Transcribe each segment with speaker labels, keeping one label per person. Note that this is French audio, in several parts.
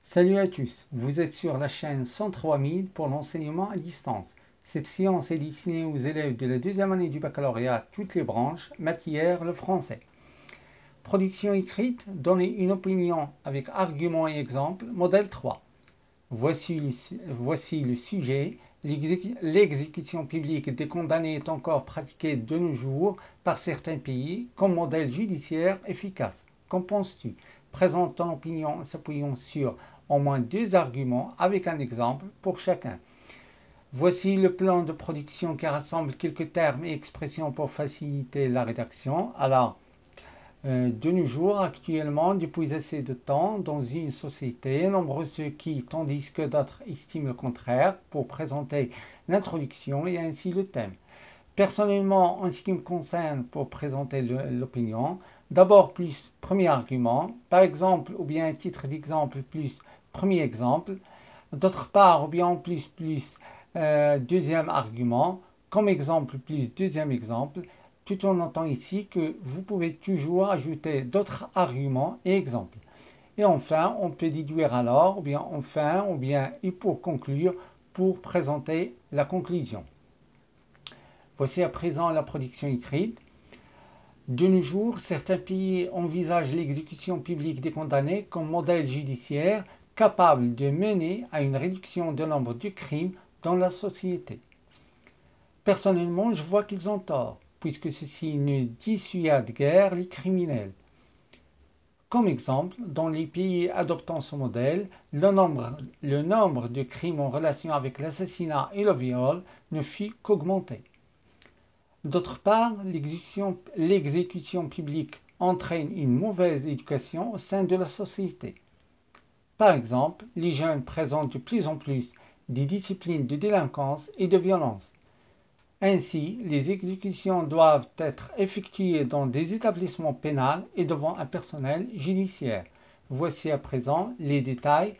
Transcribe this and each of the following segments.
Speaker 1: Salut à tous, vous êtes sur la chaîne 103 000 pour l'enseignement à distance. Cette séance est destinée aux élèves de la deuxième année du baccalauréat, toutes les branches, matière, le français. Production écrite, donner une opinion avec arguments et exemples, modèle 3. Voici le sujet. L'exécution publique des condamnés est encore pratiquée de nos jours par certains pays comme modèle judiciaire efficace. Qu'en penses-tu? Présente ton opinion en s'appuyant sur au moins deux arguments avec un exemple pour chacun. Voici le plan de production qui rassemble quelques termes et expressions pour faciliter la rédaction. Alors, de nos jours, actuellement, depuis assez de temps, dans une société, nombreux ceux qui, tandis que d'autres estiment le contraire, pour présenter l'introduction et ainsi le thème. Personnellement, en ce qui me concerne, pour présenter l'opinion, d'abord plus premier argument, par exemple, ou bien titre d'exemple plus premier exemple, d'autre part, ou bien en plus deuxième argument, comme exemple plus deuxième exemple, tout en notant ici que vous pouvez toujours ajouter d'autres arguments et exemples. Et enfin, on peut déduire alors, ou bien enfin, ou bien et pour conclure, pour présenter la conclusion. Voici à présent la production écrite. De nos jours, certains pays envisagent l'exécution publique des condamnés comme modèle judiciaire capable de mener à une réduction du nombre de crimes dans la société. Personnellement, je vois qu'ils ont tort, puisque ceci ne dissuade guère les criminels. Comme exemple, dans les pays adoptant ce modèle, le nombre de crimes en relation avec l'assassinat et le viol ne fit qu'augmenter. D'autre part, l'exécution publique entraîne une mauvaise éducation au sein de la société. Par exemple, les jeunes présentent de plus en plus des disciplines de délinquance et de violence. Ainsi, les exécutions doivent être effectuées dans des établissements pénals et devant un personnel judiciaire. Voici à présent les détails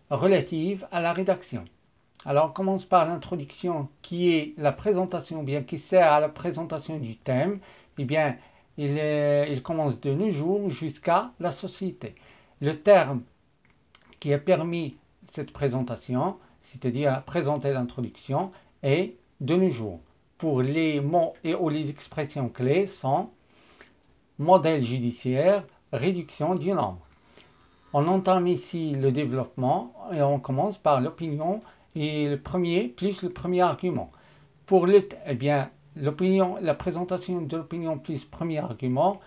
Speaker 1: relatifs à la rédaction. Alors, on commence par l'introduction qui est la présentation, bien qui sert à la présentation du thème. Eh bien, il commence de nos jours jusqu'à la société. Le terme qui a permis cette présentation, c'est-à-dire présenter l'introduction, est de nos jours. Pour les mots et ou les expressions clés sont modèle judiciaire, réduction du nombre. On entame ici le développement et on commence par l'opinion et le premier argument. Pour l'opinion, la présentation de l'opinion plus premier argument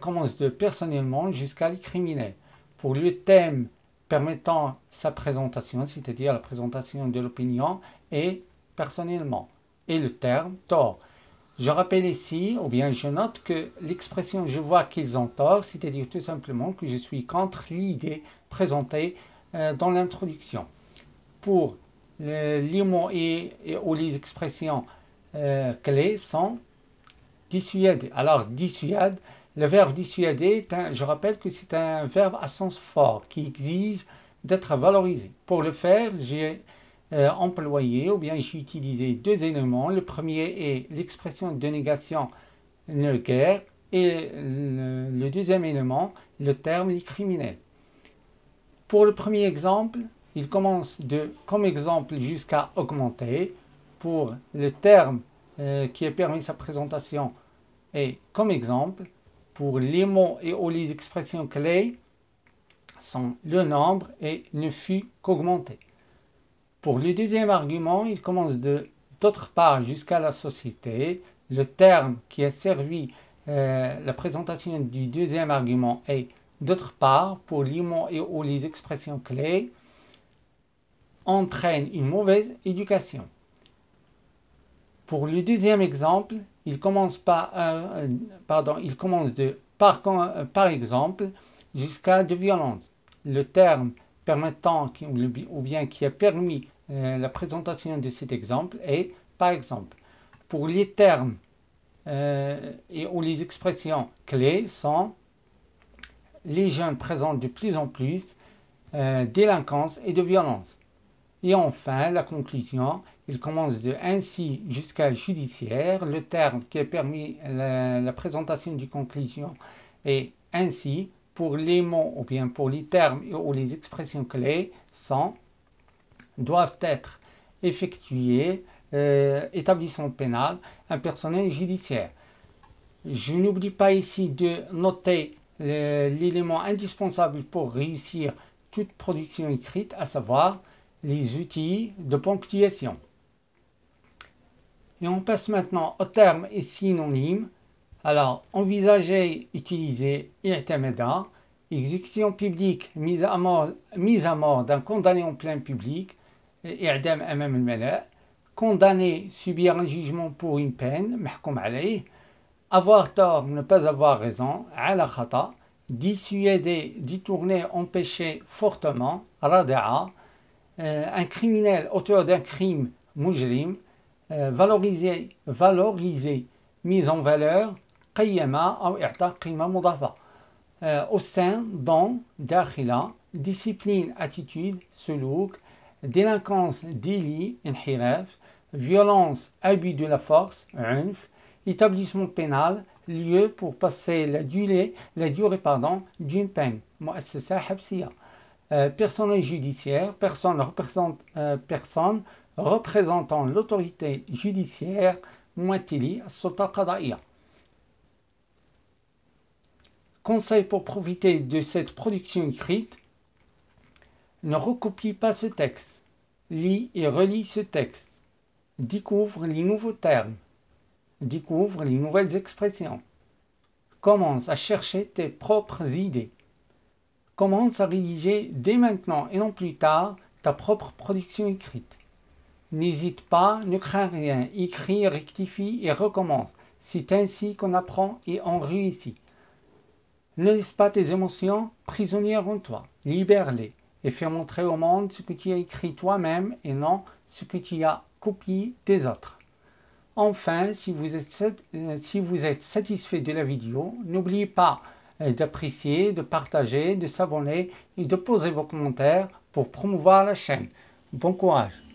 Speaker 1: commence de personnellement jusqu'à les criminels. Pour le thème permettant sa présentation, c'est-à-dire la présentation de l'opinion, et personnellement. Et le terme tort. Je rappelle ici, ou bien je note que l'expression je vois qu'ils ont tort, c'est-à-dire tout simplement que je suis contre l'idée présentée dans l'introduction. Pour les mots ou les expressions clés sont dissuader. Alors, dissuade, le verbe dissuader, je rappelle que c'est un verbe à sens fort qui exige d'être valorisé. Pour le faire, j'ai employé ou bien j'ai utilisé deux éléments. Le premier est l'expression de négation ne guère et le deuxième élément, le terme les criminels. Pour le premier exemple, il commence comme exemple jusqu'à augmenter. Pour le terme qui a permis sa présentation et comme exemple, pour les mots et ou les expressions clés sont le nombre et ne fut qu'augmenter. Pour le deuxième argument, il commence d'autre part jusqu'à la société. Le terme qui a servi la présentation du deuxième argument est d'autre part pour les mots et ou les expressions clés entraîne une mauvaise éducation. Pour le deuxième exemple, il commence par exemple jusqu'à de violence. Le terme permettant ou bien qui a permis la présentation de cet exemple est par exemple. Pour les termes ou les expressions clés sont les jeunes présentent de plus en plus délinquance et de violence. Et enfin, la conclusion, il commence de ainsi jusqu'à judiciaire. Le terme qui a permis la présentation du conclusion est ainsi pour les mots ou bien pour les termes ou les expressions clés doivent être effectués, établissement pénal, un personnel judiciaire. Je n'oublie pas ici de noter l'élément indispensable pour réussir toute production écrite, à savoir les outils de ponctuation. Et on passe maintenant aux termes et synonymes. Alors, envisager, utiliser i'tamada, exécution publique, mise à mort d'un condamné en plein public, i'dam amam al-mala', condamné, subir un jugement pour une peine, mahkoum alayh, avoir tort, ne pas avoir raison, ala khata, dissuader, détourner, empêcher fortement, rada'a, un criminel, auteur d'un crime, mujrim, valoriser, mise en valeur, qayyama ou i'ta qima mudafa. Au sein, dans, dakhila, discipline, attitude, suluk, délinquance, délit, inhiraf, violence, abus de la force, unf, établissement pénal, lieu pour passer la durée d'une peine, muassasa habsiya. Personnel judiciaire, personne représentant l'autorité judiciaire, muattili, as-sulta qadaiya. Conseil pour profiter de cette production écrite: ne recopie pas ce texte, lis et relis ce texte, découvre les nouveaux termes, découvre les nouvelles expressions, commence à chercher tes propres idées, commence à rédiger dès maintenant et non plus tard ta propre production écrite. N'hésite pas, ne crains rien, écris, rectifie et recommence. C'est ainsi qu'on apprend et on réussit. Ne laisse pas tes émotions prisonnières en toi, libère-les et fais montrer au monde ce que tu as écrit toi-même et non ce que tu as copié des autres. Enfin, si vous êtes satisfait de la vidéo, n'oubliez pas d'apprécier, de partager, de s'abonner et de poser vos commentaires pour promouvoir la chaîne. Bon courage!